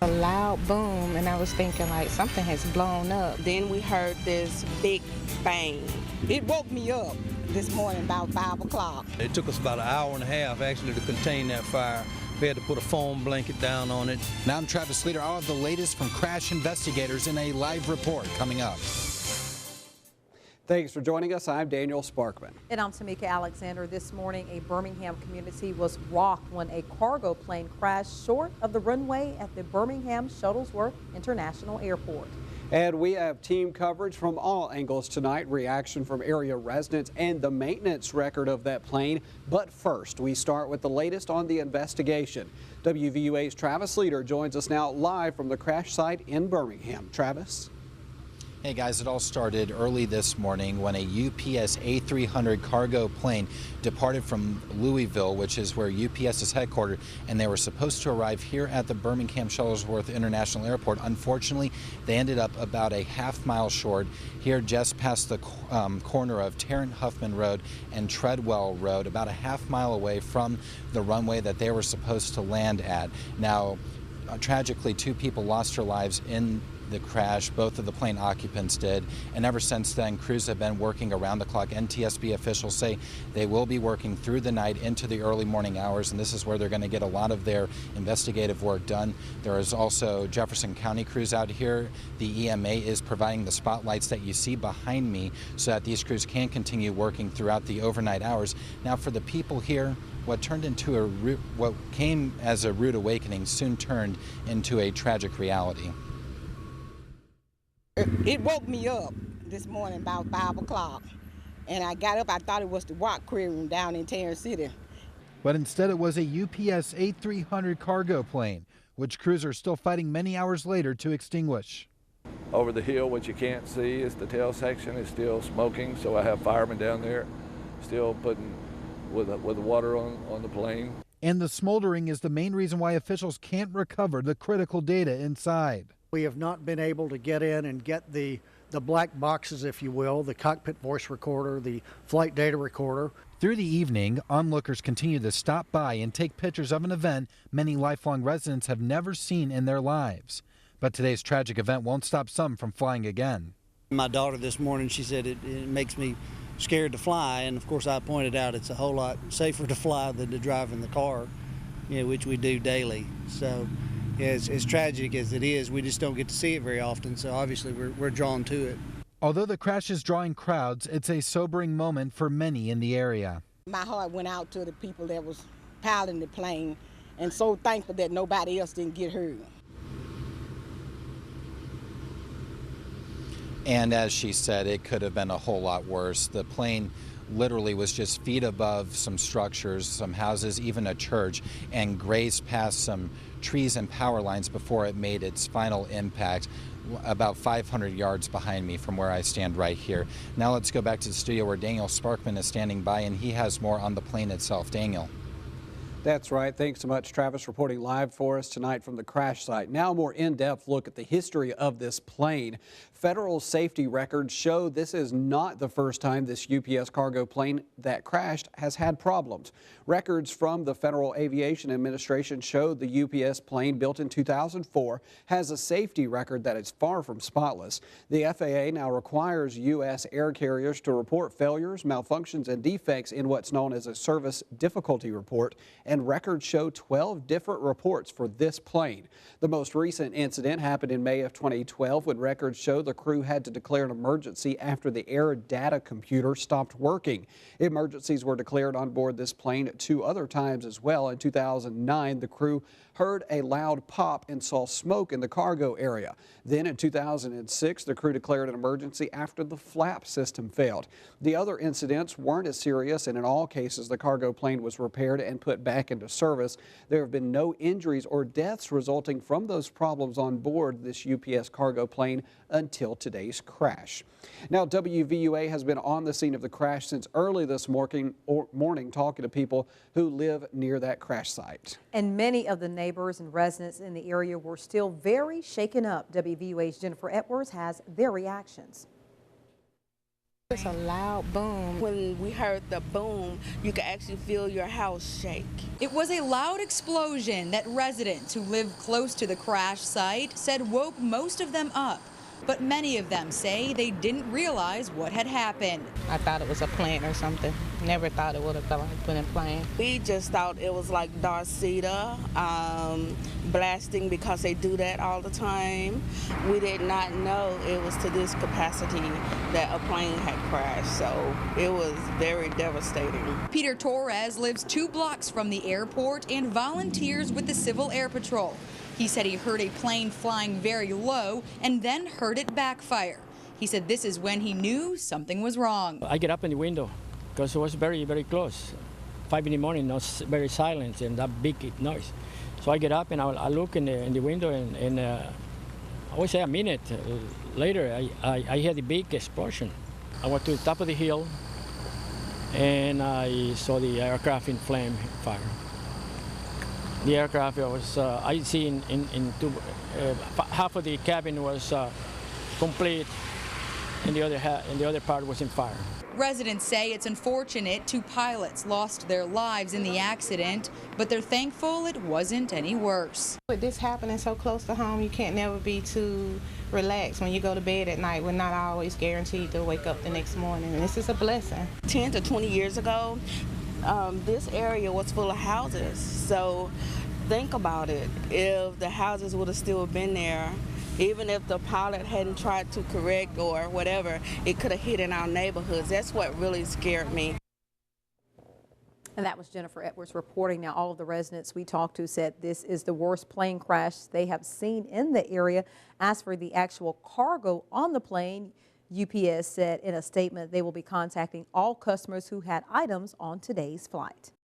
A loud boom, and I was thinking like something has blown up. Then we heard this big bang. It woke me up this morning about 5 o'clock. It took us about an hour and a half actually to contain that fire. We had to put a foam blanket down on it. Now I'm Travis Leader. I'll have the latest from crash investigators in a live report coming up. Thanks for joining us. I'm Daniel Sparkman. And I'm Tamika Alexander. This morning, a Birmingham community was rocked when a cargo plane crashed short of the runway at the Birmingham Shuttlesworth International Airport. And we have team coverage from all angles tonight, reaction from area residents and the maintenance record of that plane. But first, we start with the latest on the investigation. WVUA's Travis Leader joins us now live from the crash site in Birmingham. Travis? Hey guys, it all started early this morning when a UPS A300 cargo plane departed from Louisville, which is where UPS is headquartered, and they were supposed to arrive here at the Birmingham Shuttlesworth International Airport. Unfortunately, they ended up about a half-mile short here just past the corner of Terrence Huffman Road and Treadwell Road, about a half-mile away from the runway that they were supposed to land at. Now, tragically, 2 people lost their lives in the crash. Both of the plane occupants did, and ever since then crews have been working around the clock. NTSB officials say they will be working through the night into the early morning hours, and this is where they're going to get a lot of their investigative work done. There is also Jefferson County crews out here. The EMA is providing the spotlights that you see behind me so that these crews can continue working throughout the overnight hours. Now, for the people here, what came as a rude awakening soon turned into a tragic reality. It woke me up this morning about 5 o'clock, and I got up. I thought it was the rock aquarium down in Terrence City. But instead it was a UPS A300 cargo plane, which crews are still fighting many hours later to extinguish. Over the hill, what you can't see is the tail section is still smoking, so I have firemen down there still putting with the water on the plane. And the smoldering is the main reason why officials can't recover the critical data inside. We have not been able to get in and get the black boxes, if you will, the cockpit voice recorder, the flight data recorder. Through the evening, onlookers continue to stop by and take pictures of an event many lifelong residents have never seen in their lives. But today's tragic event won't stop some from flying again. My daughter this morning, she said it makes me scared to fly, and of course I pointed out it's a whole lot safer to fly than to drive in the car, which we do daily. So as tragic as it is, we just don't get to see it very often, so obviously we're drawn to it. Although the crash is drawing crowds, it's a sobering moment for many in the area. My heart went out to the people that was piloting the plane, and so thankful that nobody else didn't get hurt. And as she said, it could have been a whole lot worse. The plane literally was just feet above some structures, some houses, even a church, and grazed past some trees and power lines before it made its final impact, about 500 yards behind me from where I stand right here. Now let's go back to the studio where Daniel Sparkman is standing by, and he has more on the plane itself. Daniel. That's right. Thanks so much, Travis, reporting live for us tonight from the crash site. Now a more in-depth look at the history of this plane. Federal safety records show this is not the first time this UPS cargo plane that crashed has had problems. Records from the Federal Aviation Administration show the UPS plane, built in 2004, has a safety record that is far from spotless. The FAA now requires U.S. air carriers to report failures, malfunctions, and defects in what's known as a service difficulty report, and records show 12 different reports for this plane. The most recent incident happened in May of 2012 when records show the crew had to declare an emergency after the air data computer stopped working. Emergencies were declared on board this plane 2 other times as well. In 2009, the crew heard a loud pop and saw smoke in the cargo area. Then in 2006, the crew declared an emergency after the flap system failed. The other incidents weren't as serious, and in all cases, the cargo plane was repaired and put back into service. There have been no injuries or deaths resulting from those problems on board this UPS cargo plane until today's crash. Now, WVUA has been on the scene of the crash since early this morning talking to people who live near that crash site. And many of the neighbors and residents in the area were still very shaken up. WVUA's Jennifer Edwards has their reactions. It's a loud boom. When we heard the boom, you could actually feel your house shake. It was a loud explosion that residents who live close to the crash site said woke most of them up. But many of them say they didn't realize what had happened. I thought it was a plane or something. Never thought it would have been a plane. We just thought it was like Darceta blasting because they do that all the time. We did not know it was to this capacity that a plane had crashed, so it was very devastating. Peter Torres lives 2 blocks from the airport and volunteers with the Civil Air Patrol. He said he heard a plane flying very low and then heard it backfire. He said this is when he knew something was wrong. I get up in the window because it was very, very close. 5 in the morning, it was very silent and that big noise. So I get up and I look in the window and I would say a minute later, I heard a big explosion. I went to the top of the hill and I saw the aircraft in flame fire. The aircraft was, I see half of the cabin was complete and the other part was in fire. Residents say it's unfortunate 2 pilots lost their lives in the accident, but they're thankful it wasn't any worse. With this happening so close to home, you can't never be too relaxed when you go to bed at night. We're not always guaranteed to wake up the next morning, and this is a blessing. 10 to 20 years ago, this area was full of houses. So think about it. If the houses would have still been there, even if the pilot hadn't tried to correct or whatever, it could have hit in our neighborhoods. That's what really scared me. And that was Jennifer Edwards reporting. Now, all of the residents we talked to said this is the worst plane crash they have seen in the area. As for the actual cargo on the plane, UPS said in a statement they will be contacting all customers who had items on today's flight.